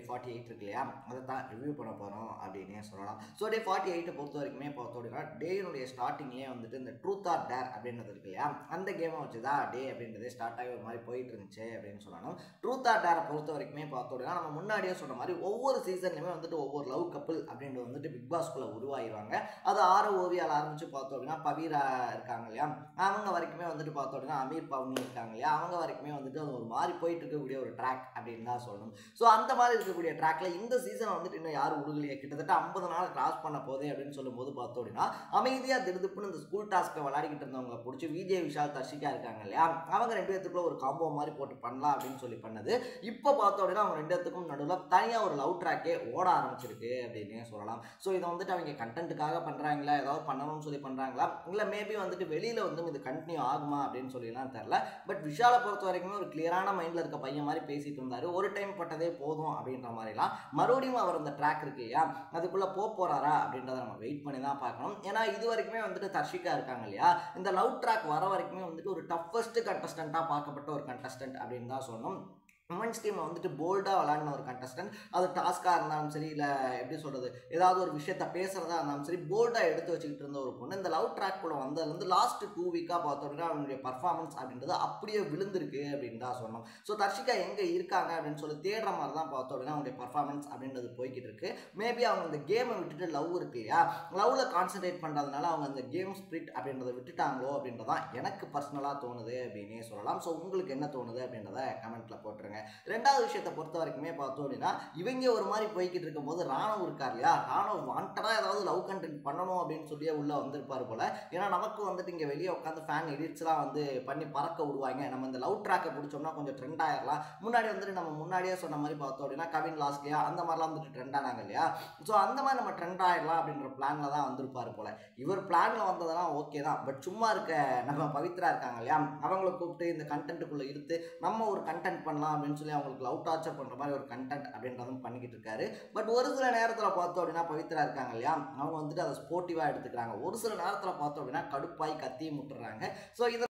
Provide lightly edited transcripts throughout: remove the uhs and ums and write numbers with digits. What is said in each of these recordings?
48 இருக்கு இல்லையா, அதை தான் ரிவ்யூ பண்ண போகிறோம் அப்படின்னே சொல்லலாம். ஸோ டே 48 பொறுத்த வரைக்குமே பார்த்தோம் அப்படின்னா டேயினுடைய ஸ்டார்டிங்லேயே வந்துட்டு இந்த ட்ரூத் ஆர் டேர் அப்படின்றது இருக்கு இல்லையா, அந்த கேமை வச்சு தான் டே அப்படின்றதே ஸ்டார்ட் ஆகி ஒரு மாதிரி போயிட்டு இருந்துச்சு அப்படின்னு சொல்லணும். ட்ரூத் ஆர் டேரை பொறுத்த வரைக்குமே பார்த்தோம் அப்படின்னா நம்ம முன்னாடியே சொன்ன மாதிரி ஒவ்வொரு சீசன்லையுமே வந்துட்டு ஒவ்வொரு லவ் கப்பிள் அப்படின்றது வந்துட்டு பிக் பாஸ்குள்ளே உருவாகிடுவாங்க. அது ஓவியால் ஆரம்பித்து பார்த்தோம் அப்படின்னா பவீரா இருக்காங்க இல்லையா, அவங்க வரைக்குமே வந்துட்டு பார்த்தோம் அப்படின்னா அமீர் பவுனி இருக்காங்க இல்லையா, அவங்க வரைக்குமே வந்துட்டு அது ஒரு மாதிரி போயிட்டு இருக்கக்கூடிய ஒரு ட்ராக் அப்படின்னு தான் சொல்லணும். ஸோ அந்த மாதிரி இருக்கக்கூடிய ட்ராக்ல இந்த சீசன் வந்துட்டு இன்னும் யாரும் உருகலையே, கிட்டத்தட்ட 50 நாள் கிராஸ் பண்ண போதே அப்படின்னு சொல்லும்போது பார்த்தோம் அப்படின்னா அமைதியாக திடுதுப்புன்னு இந்த ஸ்கூல் டாஸ்க்கை விளையாடிக்கிட்டு இருந்தவங்க பிடிச்சி விஜய் விஷால் தர்ஷிகா இருக்காங்க இல்லையா, அவங்க 2 பேத்துக்குள்ள ஒரு காம்போ மாதிரி போட்டு பண்ணலாம் அப்படின்னு சொல்லி பண்ணது. இப்போ பார்த்தோம் அப்படின்னா அவங்க 2 பேத்துக்கும் நடுவில் தனியாக ஒரு லவ் ட்ராக்கே ஓட ஆரம்பிச்சிருக்கு அப்படின்னே சொல்லலாம். ஸோ இதை வந்துட்டு அவங்க கண்டென்ட்டுக்காக பண்ணுறாங்களா, ஏதாவது பண்ணணும்னு சொல்லி பண்ணுறாங்களா, இல்லை மேபி வந்துட்டு வெளியில் வந்து இது கண்டினியூ ஆகுமா அப்படின்னு சொல்லிலாம் தெரில. பட் விஷாலை பொறுத்த வரைக்குமே ஒரு கிளியரான மைண்டில் இருக்க பையன் மாதிரி பேசிட்டு இருந்தார். ஒரு டைம் பட்டதே போதும் அப்படின்ற மாதிரிலாம் மறுபடியும் அவர் அந்த ட்ராக் இருக்கு இல்லையா, அதுக்குள்ளே போகிறாரா அப்படின்றத நம்ம வெயிட் பண்ணி தான் பார்க்கணும். ஏன்னா இது வரைக்குமே வந்துட்டு தர்ஷிகா இருக்காங்க இல்லையா, இந்த லவ் ட்ராக் வர வரைக்குமே வந்துட்டு ஒரு டஃபஸ்ட் கண்டஸ்டண்ட்டாக பார்க்கப்பட்ட ஒரு கண்டஸ்டன்ட் அப்படின்னு தான் சொல்லணும். உமன்ஸ் டீமில் வந்துட்டு போல்டாக விளாடின ஒரு கண்டஸ்டன்ட், அது டாஸ்காக இருந்தாலும் சரி, இல்லை எப்படி சொல்கிறது, ஏதாவது ஒரு விஷயத்த பேசுகிறதா இருந்தாலும் சரி, போல்டாக எடுத்து வச்சுக்கிட்டு இருந்த ஒரு பொண்ணு இந்த லவ் ட்ராக் கூட வந்ததுலேருந்து லாஸ்ட் 2 வீக்காக பார்த்தோம் அப்படின்னா அவனுடைய பர்ஃபார்மன்ஸ் அப்படின்றது அப்படியே விழுந்திருக்கு அப்படின்னு தான் சொன்னோம். ஸோ தர்ஷிகா எங்கே இருக்காங்க அப்படின்னு சொல்லி தேடுற மாதிரி தான் பார்த்தோம் அப்படின்னா அவனுடைய பர்ஃபார்மன்ஸ் அப்படின்றது போய்கிட்டு இருக்கு. மேபி அவங்க இந்த கேமை விட்டுட்டு லவ் இருக்கு இல்லையா, லவ்வில் கான்சன்ட்ரேட் பண்ணுறதுனால அவங்க அந்த கேம் ஸ்பிரிட் அப்படின்றத விட்டுட்டாங்களோ அப்படின்றதான் எனக்கு பர்சனலாக தோணுது அப்படின்னே சொல்லலாம். ஸோ உங்களுக்கு என்ன தோணுது அப்படின்றத கமெண்ட்டில் போட்டுருங்க. ரெண்டாவது விஷயத்தை பொறுத்த வரைக்குமே பார்த்தோம் அப்படின்னா இவங்க ஒரு மாதிரி போய்கிட்டு இருக்கும்போது ராணவ் இருக்கார் இல்லையா, ராணவ் வாண்டடாக ஏதாவது லவ் கண்டென்ட் பண்ணணும் அப்படின்னு சொல்லியே உள்ளே வந்திருப்பார் போல. ஏன்னா நமக்கு வந்துட்டு இங்கே வெளியே உட்காந்து ஃபேன் எடிட்ஸ்லாம் வந்து பண்ணி பறக்க விடுவாங்க, நம்ம இந்த லவ் ட்ராக்கை பிடிச்சோம்னா கொஞ்சம் ட்ரெண்ட் ஆகிடலாம். முன்னாடி வந்துட்டு நம்ம முன்னாடியே சொன்ன மாதிரி பார்த்தோம் அப்படின்னா கவின் லாஸ்லியா அந்த மாதிரிலாம் வந்துட்டு ட்ரெண்ட் ஆனாங்க இல்லையா. ஸோ அந்த மாதிரி நம்ம ட்ரெண்ட் ஆகிடலாம் அப்படின்ற பிளானில் தான் வந்திருப்பார் போல. இவர் பிளானில் வந்ததெல்லாம் ஓகே தான், பட் சும்மா இருக்க நம்ம பவித்ரா இருக்காங்க இல்லையா, அவங்கள கூப்பிட்டு இந்த கண்டென்ட்டுக்குள்ளே இழுத்து நம்ம ஒரு கண்டென்ட் பண்ணலாம் அப்படின்னு சொல்லி அவங்களுக்கு லவ் டார்ச்சர் பண்ணுற மாதிரி ஒரு கண்டென்ட் அப்படின்றதும் பண்ணிக்கிட்டு இருக்காரு. பட் ஒரு சில நேரத்தில் பார்த்தோம் அப்படின்னா பவித்ரா இருக்காங்க இல்லையா, அவங்க வந்துட்டு அதை ஸ்போர்ட்டிவாக எடுத்துக்கிறாங்க. ஒரு சில நேரத்தில் பார்த்தோம் அப்படின்னா கடுப்பாய் கத்தி முட்டுறாங்க. ஸோ இதை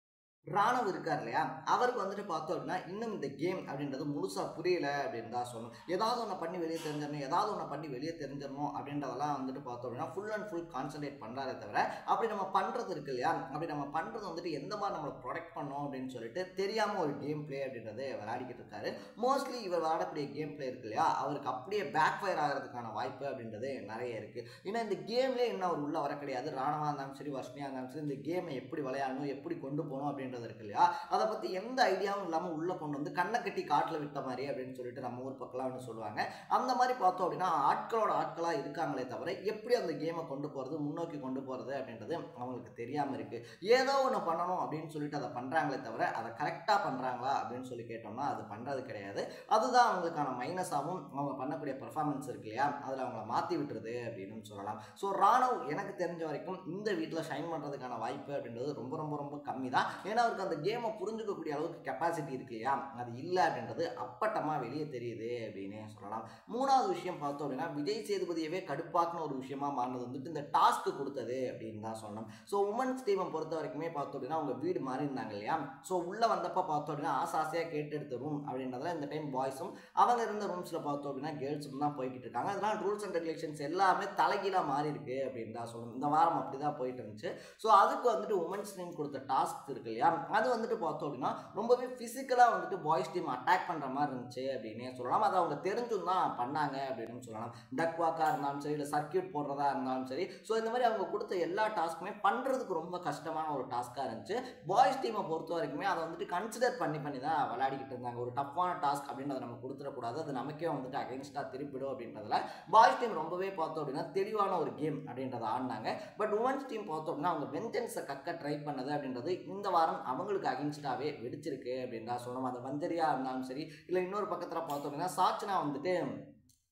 ராணவ் இருக்கார் இல்லையா, அவருக்கு வந்துட்டு பார்த்தோம் அப்படின்னா இன்னும் இந்த கேம் அப்படின்றது முழுசாக புரியல அப்படின்னு தான் சொல்லணும். ஏதாவது ஒன்று பண்ணி வெளியே தெரிஞ்சிடணும், ஏதாவது ஒன்று பண்ணி வெளியே தெரிஞ்சிடணும் அப்படின்றதெல்லாம் வந்துட்டு பார்த்தோம் அப்படின்னா ஃபுல் அண்ட் ஃபுல் கான்சன்ட்ரேட் பண்ணுறாரே தவிர அப்படி நம்ம பண்ணுறது இருக்கு இல்லையா, அப்படி நம்ம பண்ணுறது வந்துட்டு எந்த மாதிரி நம்மளை ப்ரொடெக்ட் பண்ணோம் அப்படின்னு சொல்லிட்டு தெரியாமல் ஒரு கேம் பிளே அப்படின்றது விளையாடிக்கிட்டு இருக்காரு. மோஸ்ட்லி இவர் விளையாடக்கூடிய கேம் பிளே இருக்கு இல்லையா, அவருக்கு அப்படியே பேக் ஃபயர் ஆகிறதுக்கான வாய்ப்பு அப்படின்றது நிறைய இருக்குது. ஏன்னா இந்த கேம்லேயே இன்னும் அவர் உள்ளே வர கிடையாது. ராணவாக இருந்தாலும் சரி, வர்ஷினியாக இருந்தாலும் சரி, இந்த கேமை எப்படி விளையாடணும், எப்படி கொண்டு போகணும் அப்படின்னு இருக்கு இல்லையா, அதை பத்தி எந்த ஐடியாவும் இல்லாம உள்ள கொண்டு வந்து கண்ணை கட்டி காட்டுல விட்ட மாதிரி அப்படின்னு சொல்லிட்டு நம்ம ஊர் பக்கம் ஒன்று சொல்லுவாங்க. அந்த மாதிரி பார்த்தோம் அப்படின்னா ஆட்களோட ஆட்களா இருக்காங்களே தவிர எப்படி அந்த கேமை கொண்டு போறது, முன்னோக்கி கொண்டு போறது அப்படின்றது அவங்களுக்கு தெரியாம இருக்கு. ஏதோ ஒன்று பண்ணணும் அப்படின்னு சொல்லிட்டு அதை பண்றாங்களே தவிர அதை கரெக்டா பண்றாங்களா அப்படின்னு சொல்லி கேட்டோம்னா அது பண்றது கிடையாது. அதுதான் அவங்களுக்கான மைனஸாகவும் அவங்க பண்ணக்கூடிய பெர்ஃபார்மன்ஸ் இருக்கு இல்லையா, அதில் அவங்கள மாற்றி விட்டுருது அப்படின்னு சொல்லலாம். ஸோ ராணவ் எனக்கு தெரிஞ்ச வரைக்கும் இந்த வீட்டில் ஷைன் பண்ணுறதுக்கான வாய்ப்பு அப்படின்றது ரொம்ப ரொம்ப ரொம்ப கம்மி தான். ஏன்னா அவருக்கு அந்த கேமை புரிஞ்சுக்கக்கூடிய அளவுக்கு கெப்பாசிட்டி இருக்கு இல்லையா, அது இல்லை அப்படின்றது அப்பட்டமாக வெளியே தெரியுது அப்படின்னு சொல்லலாம். மூணாவது விஷயம் பார்த்தோம் அப்படின்னா விஜய் சேதுபதியவே கடுப்பாக்குன ஒரு விஷயமா மாறினது வந்துட்டு இந்த டாஸ்க் கொடுத்தது அப்படின்னு தான் சொல்லணும். ஸோ உமன்ஸ் டீமை பொறுத்த வரைக்குமே பார்த்தோம் அப்படின்னா அவங்க வீடு மாறி இருந்தாங்க இல்லையா, ஸோ உள்ளே வந்தப்போ பார்த்தோம் அப்படின்னா ஆசையாக கேட்டு எடுத்த ரூம் அப்படின்றதுல இந்த டைம் பாய்ஸும் அவங்க இருந்த ரூம்ஸில் பார்த்தோம் அப்படின்னா கேர்ள்ஸும் தான் போய்கிட்டு இருக்காங்க. அதனால ரூல்ஸ் அண்ட் ரெகுலேஷன்ஸ் எல்லாமே தலைகீழாக மாறி இருக்கு அப்படின்னு தான் சொல்லணும். இந்த வாரம் அப்படி தான் போயிட்டு இருந்துச்சு. ஸோ அதுக்கு வந்துட்டு உமன்ஸ் டீம் கொடுத்த டாஸ்க் இருக்கு இல்லையா, அது வந்துட்டு பார்த்தோம் அப்படின்னா ரொம்பவே ஃபிசிக்கலாக வந்துட்டு பாய்ஸ் டீம் அட்டாக் பண்ணுற மாதிரி இருந்துச்சு அப்படின்னே சொல்லலாம். அதை அவங்க தெரிஞ்சும் தான் பண்ணாங்க அப்படின்னு சொல்லலாம். டக் வாக்காக இருந்தாலும் சரி, இல்லை சர்க்கியூட் போடுறதா இருந்தாலும் சரி, ஸோ இந்த மாதிரி அவங்க கொடுத்த எல்லா டாஸ்க்குமே பண்ணுறதுக்கு ரொம்ப கஷ்டமான ஒரு டாஸ்க்காக இருந்துச்சு. பாய்ஸ் டீமை பொறுத்த வரைக்குமே அதை வந்துட்டு கன்சிடர் பண்ணி தான் விளையாடிக்கிட்டு இருந்தாங்க. ஒரு டஃப்பான டாஸ்க் அப்படின்னு அதை நம்ம கொடுத்துடக்கூடாது, அது நமக்கே வந்துட்டு அகைன்ஸ்டாக திருப்பிடும் அப்படின்றதுல பாய்ஸ் டீம் ரொம்பவே பார்த்தோம் அப்படின்னா தெளிவான ஒரு கேம் அப்படின்றத ஆடினாங்க. பட் உமன்ஸ் டீம் பார்த்தோம் அப்படின்னா அவங்க வெஞ்சன்ஸை கக்க ட்ரை பண்ணது அப்படின்றது இந்த வாரம் அவங்களுக்கு அகைன்ஸ்டாகவே வெடிச்சிருக்கு அப்படின்னு தான் சொல்லணும். அது வந்தரியா இருந்தாலும் சரி, இல்லை இன்னொரு பக்கத்தில் பார்த்தோம் அப்படின்னா சாச்சனா வந்துட்டு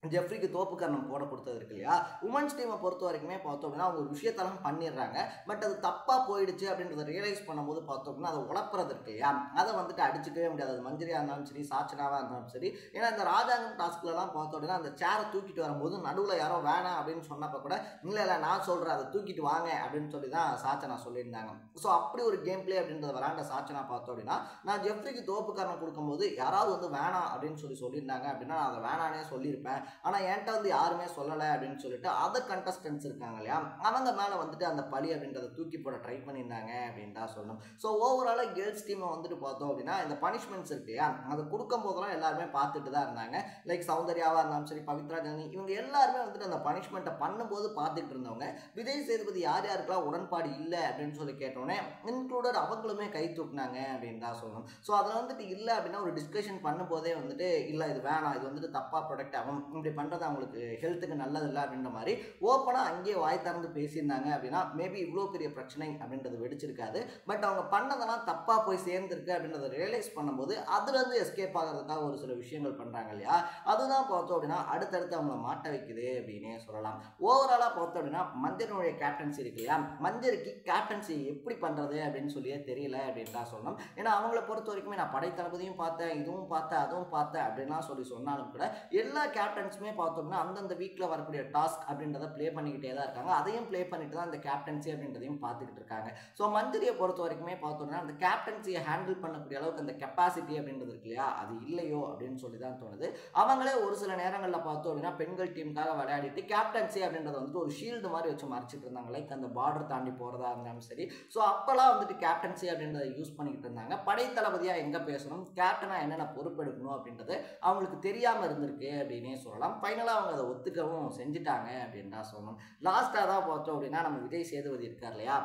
ஜெஃப்ரிக்கு தோப்புக்கரணம் போட கொடுத்தது இருக்கு இல்லையா, உமன்ஸ் டீமை பொறுத்த வரைக்குமே பார்த்தோம் அப்படின்னா அவங்க ஒரு விஷயத்தெல்லாம் பண்ணிடுறாங்க. பட் அது தப்பாக போயிடுச்சு அப்படின்றத ரியலைஸ் பண்ணும்போது பார்த்தோம் அப்படின்னா அதை உழப்புறது இருக்கு இல்லையா, அதை வந்துட்டு அடிச்சுக்கவே முடியாது. அது மஞ்சரியாக இருந்தாலும் சரி, சாச்சனாவாக இருந்தாலும் சரி. ஏன்னா இந்த ராஜாங்கம் டாஸ்க்லலாம் பார்த்தோம் அப்படின்னா அந்த சேரை தூக்கிட்டு வரும்போது நடுவில் யாரோ வேணாம் அப்படின்னு சொன்னப்போ கூட இல்லை நான் சொல்கிறேன் அதை தூக்கிட்டு வாங்க அப்படின்னு சொல்லி தான் சாச்சனா சொல்லியிருந்தாங்க. ஸோ அப்படி ஒரு கேம் பிளே அப்படின்றத விளாண்ட சாச்சனா பார்த்தோம் அப்படின்னா நான் ஜெஃப்ரிக்கு தோப்புக்கரணம் கொடுக்கும்போது யாராவது வந்து வேணாம் அப்படின்னு சொல்லியிருந்தாங்க அப்படின்னா நான் அதை வேணானே சொல்லியிருப்பேன். ஆனால் என்கிட்ட வந்து யாருமே சொல்லலை அப்படின்னு சொல்லிட்டு அதர் கண்டஸ்டன்ஸ் இருக்காங்க இல்லையா, அவங்க மேலே வந்துட்டு அந்த பழி அப்படின்றத தூக்கி போட ட்ரை பண்ணியிருந்தாங்க அப்படின்னு தான் சொல்லணும். ஸோ ஓவராலாக கேர்ள்ஸ் டீமை வந்துட்டு பார்த்தோம் அப்படின்னா இந்த பனிஷ்மெண்ட்ஸ் இருக்கு இல்லையா, அதை கொடுக்கும் போதெல்லாம் எல்லாருமே பார்த்துட்டு தான் இருந்தாங்க. லைக் சௌந்தர்யாவாக இருந்தாலும் சரி, பவித்ரா ஜனனி, இவங்க எல்லாருமே வந்துட்டு அந்த பனிஷ்மெண்ட்டை பண்ணும்போது பார்த்துட்டு இருந்தவங்க. விஜய் சேதுபதி யார் யாருக்கெல்லாம் உடன்பாடு இல்லை அப்படின்னு சொல்லி கேட்டோன்னே இன்க்ளூடட் அவங்களுமே கை தூக்குனாங்க அப்படின்னு தான் சொல்லணும். ஸோ அதில் வந்துட்டு இல்லை அப்படின்னா ஒரு டிஸ்கஷன் பண்ணும்போதே வந்துட்டு இல்லை இது வேணாம், இது வந்துட்டு தப்பாக ப்ரொடக்ட் ஆகும், இப்படி பண்ணுறது அவங்களுக்கு ஹெல்த்துக்கு நல்லதில்லை அப்படின்ற மாதிரி ஓப்பனாக அங்கேயே வாய் திறந்து பேசியிருந்தாங்க அப்படின்னா மேபி இவ்வளோ பெரிய பிரச்சனை அப்படின்றது வெடிச்சிருக்காது. பட் அவங்க பண்ணதெல்லாம் தப்பாக போய் சேர்ந்துருக்கு அப்படின்றத ரியலைஸ் பண்ணும்போது அதுலேருந்து எஸ்கேப் ஆகிறதுக்காக ஒரு சில விஷயங்கள் பண்ணுறாங்க இல்லையா, அதுதான் பார்த்தோம் அப்படின்னா அடுத்தடுத்து அவங்கள மாட்ட வைக்குது அப்படின்னே சொல்லலாம். ஓவராலாக பார்த்தோம் அப்படின்னா மஞ்சளுடைய கேப்டன்சி இருக்கு இல்லையா, மஞ்சளுக்கு கேப்டன்சி எப்படி பண்ணுறது அப்படின்னு சொல்லியே தெரியல அப்படின்னு தான் சொல்லணும். ஏன்னா அவங்கள பொறுத்த வரைக்குமே நான் படை தளபதியும் பார்த்தேன், இதுவும் பார்த்தேன், அதுவும் பார்த்தேன் அப்படின்லாம் சொன்னாலும் கூட எல்லா கேப்டன்ஸுமே பார்த்தோம்னா அந்தந்த வீக்கில் வரக்கூடிய டாஸ்க் அப்படின்றத ப்ளே பண்ணிக்கிட்டே தான் இருக்காங்க. அதையும் ப்ளே பண்ணிட்டு தான் அந்த கேப்டன்சி அப்படின்றதையும் பார்த்துக்கிட்டு இருக்காங்க. ஸோ மஞ்சரியை பொறுத்த வரைக்குமே பார்த்தோம்னா அந்த கேப்டன்சியை ஹேண்டில் பண்ணக்கூடிய அளவுக்கு அந்த கெப்பாசிட்டி அப்படின்றது இருக்கு இல்லையா, அது இல்லையோ அப்படின்னு சொல்லி தான் தோணுது. அவங்களே ஒரு சில நேரங்களில் பார்த்தோம் அப்படின்னா பெண்கள் டீமுக்காக விளையாடிட்டு கேப்டன்சி அப்படின்றத வந்துட்டு ஒரு ஷீல்டு மாதிரி வச்சு மறைச்சிட்டு இருந்தாங்க. லைக் அந்த பார்டர் தாண்டி போகிறதா இருந்தாலும் சரி. ஸோ அப்போல்லாம் வந்துட்டு கேப்டன்சி அப்படின்றத யூஸ் பண்ணிக்கிட்டு இருந்தாங்க. படை தளபதியாக எங்கே பேசணும், கேப்டனாக என்னென்ன பொறுப்பெடுக்கணும் அப்படின்றது அவங்களுக்கு தெரியாமல் இருந்திருக்கு அப்படின்னே சொல்லலாம். ஃபைனலாக அவங்க அதை ஒத்துக்கவும் செஞ்சுட்டாங்க அப்படின்னு தான் சொல்லணும். லாஸ்ட்டாக தான் பார்த்தோம் அப்படின்னா நம்ம விஜய் சேதுபதி இருக்கார் இல்லையா,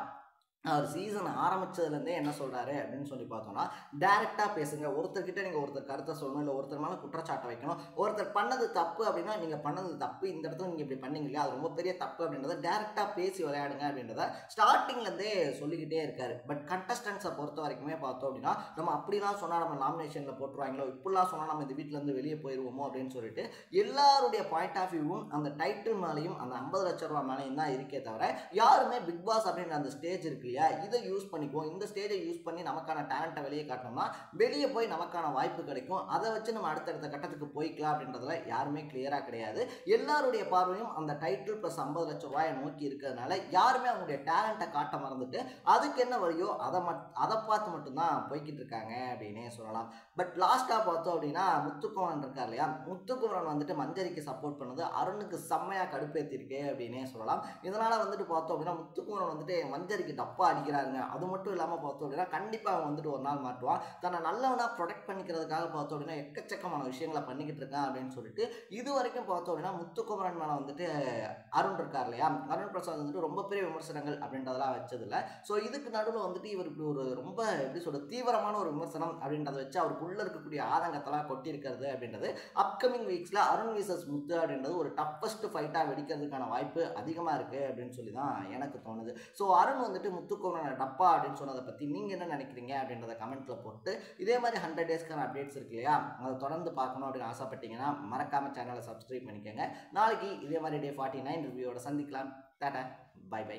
அவர் சீசன் ஆரம்பித்ததுலேருந்தே என்ன சொல்கிறாரு அப்படின்னு சொல்லி பார்த்தோம்னா டேரெக்டாக பேசுங்க. ஒருத்தர்கிட்ட நீங்கள் ஒருத்தர் கருத்தை சொல்லணும், இல்லை ஒருத்தர் மேலே குற்றச்சாட்டை வைக்கணும். ஒருத்தர் பண்ணது தப்பு அப்படின்னா நீங்கள் பண்ணது தப்பு, இந்த இடத்துல நீங்கள் இப்படி பண்ணீங்க இல்லையா, அது ரொம்ப பெரிய தப்பு அப்படின்றத டேரெக்டாக பேசி விளையாடுங்க அப்படின்றத ஸ்டார்டிங்லேருந்தே சொல்லிக்கிட்டே இருக்காரு. பட் கண்டஸ்டன்ஸை பொறுத்த வரைக்குமே பார்த்தோம் அப்படின்னா நம்ம அப்படிலாம் சொன்னால் நம்ம நாமினேஷனில் போட்டுருவாங்களோ, இப்படிலாம் சொன்னால் நம்ம இந்த வீட்டிலேருந்து வெளியே போயிடுவோமோ அப்படின்னு சொல்லிட்டு எல்லாருடைய பாயிண்ட் ஆஃப் வியூவும் அந்த டைட்டில் மேலேயும் அந்த 50 லட்சம் ரூபா மேலேயும் தான் இருக்கே தவிர யாருமே பிக் பாஸ் அப்படின்ற அந்த ஸ்டேஜ் இருக்கு இல்லையா, இதை யூஸ் பண்ணிக்குவோம், இந்த ஸ்டேஜை யூஸ் பண்ணி நமக்கான டேலண்ட்டை வெளியே காட்டணும்னா வெளியே போய் நமக்கான வாய்ப்பு கிடைக்கும், அதை வச்சு நம்ம அடுத்தடுத்த கட்டத்துக்கு போய்க்கலாம் அப்படின்றதுல யாருமே கிளியராக கிடையாது. எல்லாருடைய பார்வையும் அந்த டைட்டில் ப்ளஸ் 50 லட்சம் ரூபாயை நோக்கி இருக்கிறதுனால யாருமே அவங்களுடைய டேலண்ட்டை காட்ட மறந்துட்டு அதுக்கு என்ன வழியோ அதை பார்த்து மட்டும்தான் போய்கிட்டு இருக்காங்க அப்படின்னே சொல்லலாம். பட் லாஸ்ட்டாக பார்த்தோம் அப்படின்னா முத்துக்குமரன் இருக்கார் இல்லையா, முத்துக்குமரன் வந்துட்டு மஞ்சரிக்கு சப்போர்ட் பண்ணது அருணுக்கு செம்மையாக கடுப்பேற்றிருக்கு அப்படின்னே சொல்லலாம். இதனால் வந்துட்டு பார்த்தோம் அப்படின்னா முத்துக்குமரன் வந்துட்டு மஞ்சரிக்கு டப்பா அடிக்கிறாருங்க. அது மட்டும் இல்லாமல் பார்த்தோம் அப்படின்னா கண்டிப்பாக அவன் வந்துட்டு ஒரு நாள் மாட்டுவான். தன்னை நல்லவனாக ப்ரொடெக்ட் பண்ணிக்கிறதுக்காக பார்த்தோம் அப்படின்னா எக்கச்சக்கமான விஷயங்களை பண்ணிக்கிட்டு இருக்கான் அப்படின்னு சொல்லிட்டு இது வரைக்கும் பார்த்தோம் அப்படின்னா முத்துக்குமரன் மேலே வந்துட்டு அருண் இருக்கார் இல்லையா, அருண் பிரசாத் வந்துட்டு ரொம்ப பெரிய விமர்சனங்கள் அப்படின்றதெல்லாம் வச்சதில்லை. ஸோ இதுக்கு நடுவில் வந்துட்டு இவர் இப்படி ஒரு ரொம்ப எப்படி சொல்ற தீவிரமான ஒரு விமர்சனம் அப்படின்றத வச்சு அவருக்குள்ளே இருக்கக்கூடிய ஆதங்கத்தெல்லாம் கொட்டியிருக்கிறது அப்படின்றது அப்கமிங் வீக்ஸில் அருண் விசஸ் முத்து அப்படின்றது ஒரு டஃபஸ்ட் ஃபைட்டாக வெடிக்கிறதுக்கான வாய்ப்பு அதிகமாக இருக்குது அப்படின்னு சொல்லி தான் எனக்கு தோணுது. ஸோ அருண் வந்துட்டு முத்துக்குமரனை டப்பா அப்படின்னு சொன்னதை பற்றி நீங்கள் என்ன நினைக்கிறீங்க அப்படின்றத கமெண்ட்டில் போட்டு இதே மாதிரி 100 டேஸ்க்கான அப்டேட்ஸ் இருக்கு இல்லையா, அதை தொடர்ந்து பார்க்கணும் அப்படின்னு ஆசைப்பட்டீங்கன்னா மறக்காமல் சேனலை சப்ஸ்கிரைப் பண்ணிக்கோங்க. நாளைக்கு இதே மாதிரி Day 49 ரிவ்யூவோட சந்திக்கலாம். Tata, bye by.